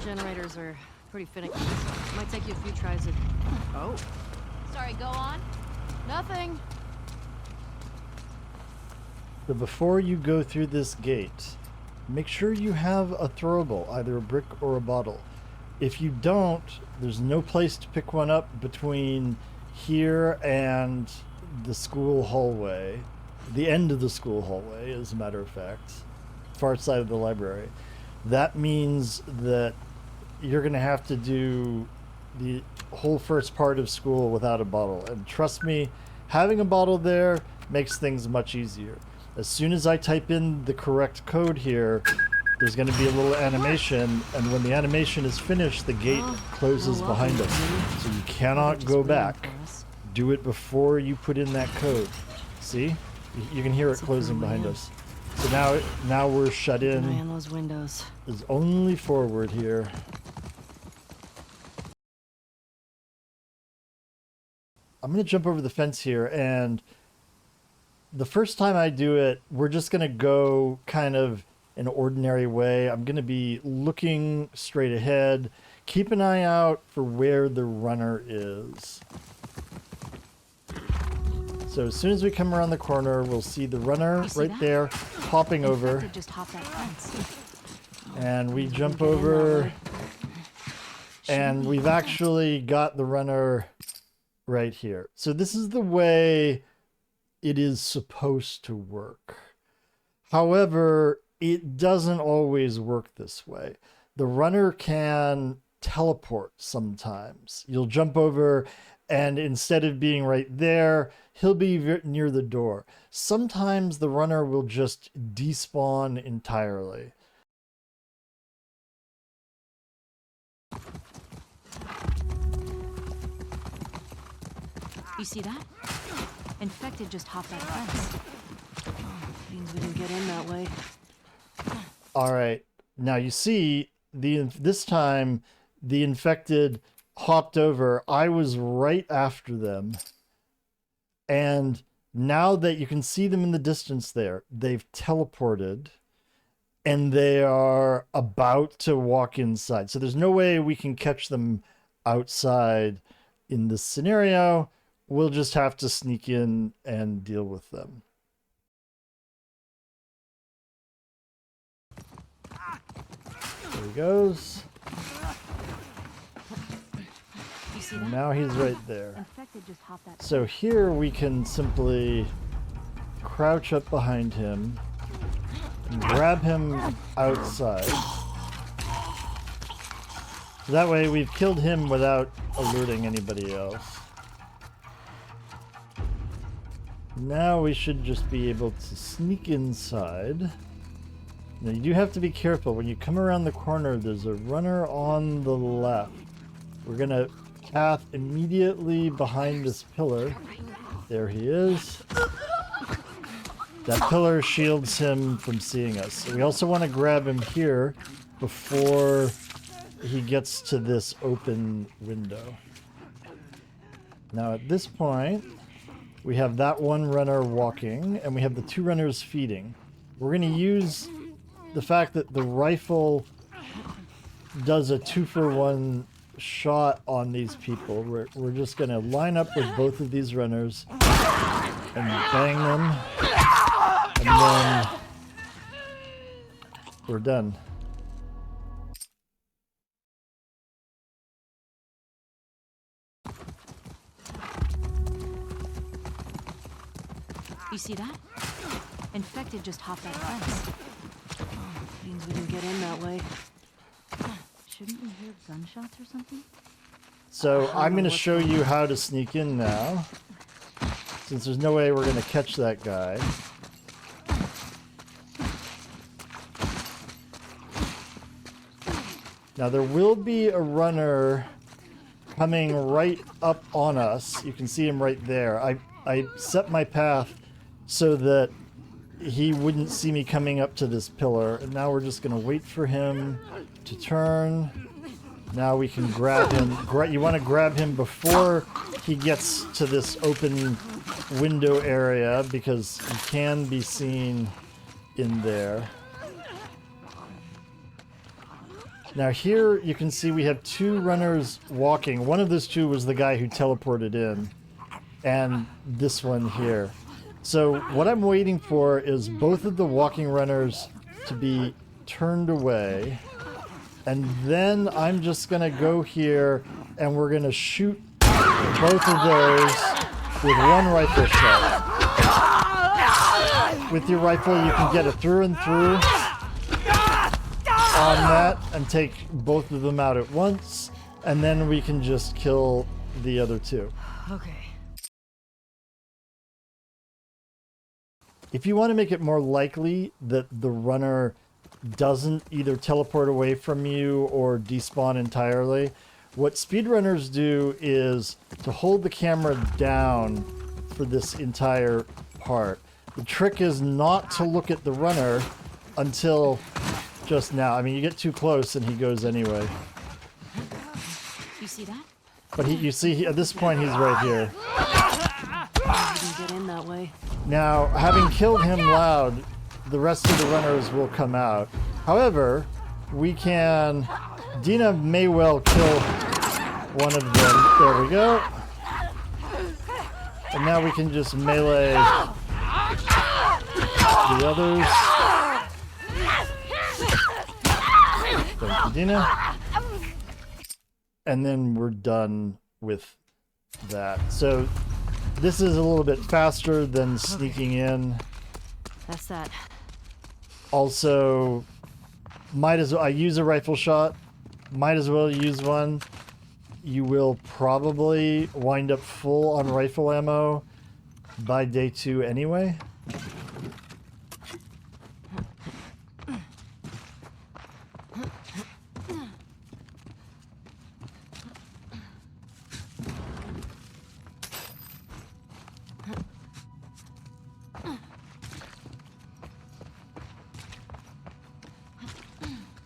generators are pretty finicky. Might take you a few tries of... Oh. Sorry, go on. Nothing. So before you go through this gate, make sure you have a throwable, either a brick or a bottle. If you don't, there's no place to pick one up between here and the school hallway. The end of the school hallway, as a matter of fact. Far side of the library. That means that you're going to have to do the whole first part of school without a bottle. And trust me, having a bottle there makes things much easier. As soon as I type in the correct code here, there's going to be a little animation, and when the animation is finished, the gate closes behind us. So you cannot go back. Do it before you put in that code. See? You can hear it closing behind us. So now we're shut in. Man, those windows. There's only forward here. I'm going to jump over the fence here, and the first time I do it, we're just going to go kind of an ordinary way. I'm going to be looking straight ahead. Keep an eye out for where the runner is. So as soon as we come around the corner, we'll see the runner right there, hopping over. Just hop that fence. And we jump over, and we've actually got the runner right here. So this is the way it is supposed to work. However, it doesn't always work this way. The runner can teleport sometimes. You'll jump over, and instead of being right there, he'll be near the door. Sometimes the runner will just despawn entirely. You see that? Infected just hopped that fence. Means we didn't get in that way. All right. Now you see, this time the infected hopped over. I was right after them. And now that you can see them in the distance there, they've teleported and they are about to walk inside. So there's no way we can catch them outside in this scenario. We'll just have to sneak in and deal with them. There he goes. And now he's right there. So here we can simply crouch up behind him and grab him outside. That way we've killed him without alerting anybody else. Now we should just be able to sneak inside. Now you do have to be careful. When you come around the corner, there's a runner on the left. We're going to path immediately behind this pillar. There he is. That pillar shields him from seeing us. So we also want to grab him here before he gets to this open window. Now at this point, we have that one runner walking, and we have the two runners feeding. We're going to use the fact that the rifle does a 2-for-1 shot on these people. We're just going to line up with both of these runners and bang them, and then we're done. You see that? Infected just hopped that fence. Means we didn't get in that way. Shouldn't we hear gunshots or something? So I'm going to show you how to sneak in now, since there's no way we're going to catch that guy. Now there will be a runner coming right up on us. You can see him right there. I set my path so that he wouldn't see me coming up to this pillar. And now we're just going to wait for him to turn. Now we can grab him. You want to grab him before he gets to this open window area, because he can be seen in there. Now here you can see we have two runners walking. One of those two was the guy who teleported in, and this one here. So what I'm waiting for is both of the walking runners to be turned away, and then I'm just gonna go here and we're gonna shoot both of those with one rifle shot. With your rifle you can get it through and through on that and take both of them out at once, and then we can just kill the other two. Okay. If you want to make it more likely that the runner doesn't either teleport away from you or despawn entirely, what speedrunners do is to hold the camera down for this entire part. The trick is not to look at the runner until just now. I mean, you get too close and he goes anyway. You see that? But you see, at this point, he's right here. You didn't get in that way. Now, having killed him loud, the rest of the runners will come out. However, we can... Dina may well kill one of them. There we go. And now we can just melee the others. Thank you, Dina. And then we're done with that. So this is a little bit faster than sneaking in. That's that. Also, might as well, I use a rifle shot. Might as well use one. You will probably wind up full on rifle ammo by day 2 anyway.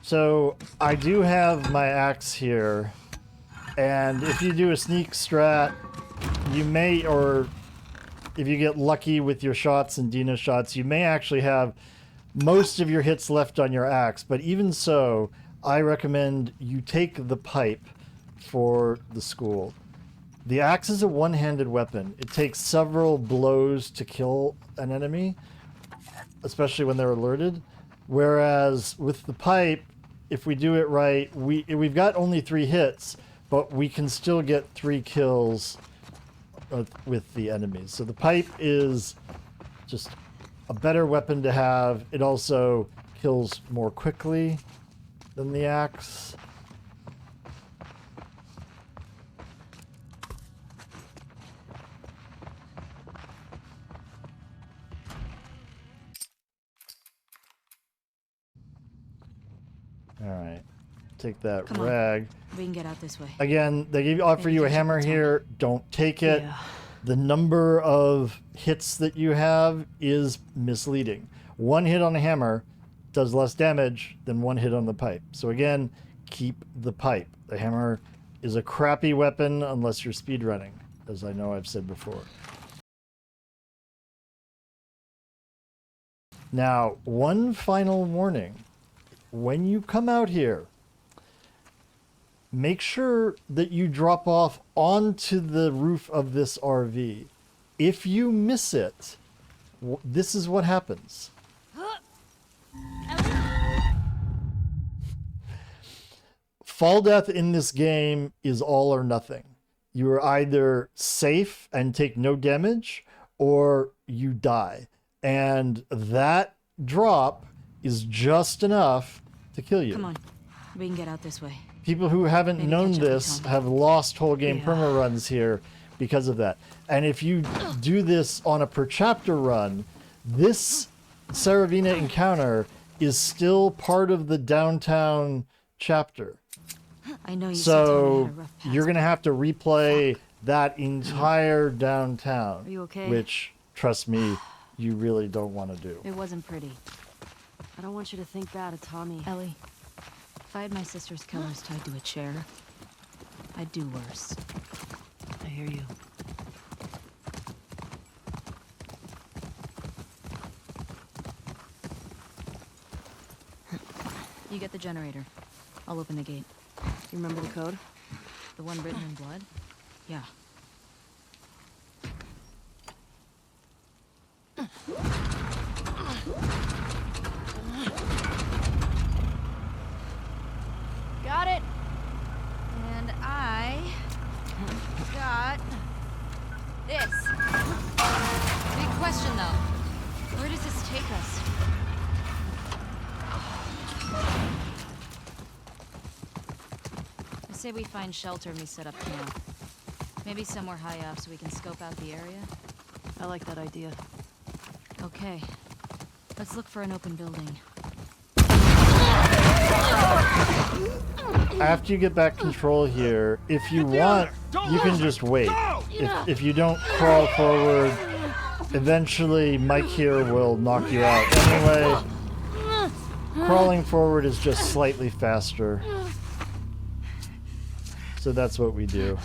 So I do have my axe here, and if you do a sneak strat, you may, or if you get lucky with your shots and Dina shots, you may actually have most of your hits left on your axe. But even so, I recommend you take the pipe for the school. The axe is a one-handed weapon. It takes several blows to kill an enemy, especially when they're alerted. Whereas with the pipe, if we do it right, we've got only 3 hits, but we can still get 3 kills with the enemies. So the pipe is just a better weapon to have. It also kills more quickly than the axe. Alright, take that Come on. rag. We can get out this way. Again, they offer Maybe you a just hammer at the here. Don't take it. Yeah. The number of hits that you have is misleading. 1 hit on a hammer does less damage than 1 hit on the pipe. So again, keep the pipe. The hammer is a crappy weapon unless you're speedrunning, as I know I've said before. Now, one final warning. When you come out here, make sure that you drop off onto the roof of this RV. If you miss it, this is what happens. Fall death in this game is all or nothing. You are either safe and take no damage, or you die. And that drop is just enough to kill you. Come on. We can get out this way. People who haven't Maybe known catch up with this Tommy. have lost whole game Yeah. perma runs here because of that. And if you do this on a per chapter run, this Serevena encounter is still part of the downtown chapter. I know you said Tommy So had a rough past. you're going to have to replay that entire downtown. Are you okay? Which, trust me, you really don't want to do. It wasn't pretty. I don't want you to think bad of Tommy. Ellie, if I had my sister's killers tied to a chair, I'd do worse. I hear you. You get the generator. I'll open the gate. You remember the code? The one written in blood? Yeah. Got it. And I got this. Big question though. Where does this take us? I say we find shelter and we set up camp. Maybe somewhere high up so we can scope out the area. I like that idea. Okay. Let's look for an open building. After you get back control here, if you want, you can just wait. If you don't crawl forward, eventually Mike here will knock you out. Anyway, crawling forward is just slightly faster. So that's what we do.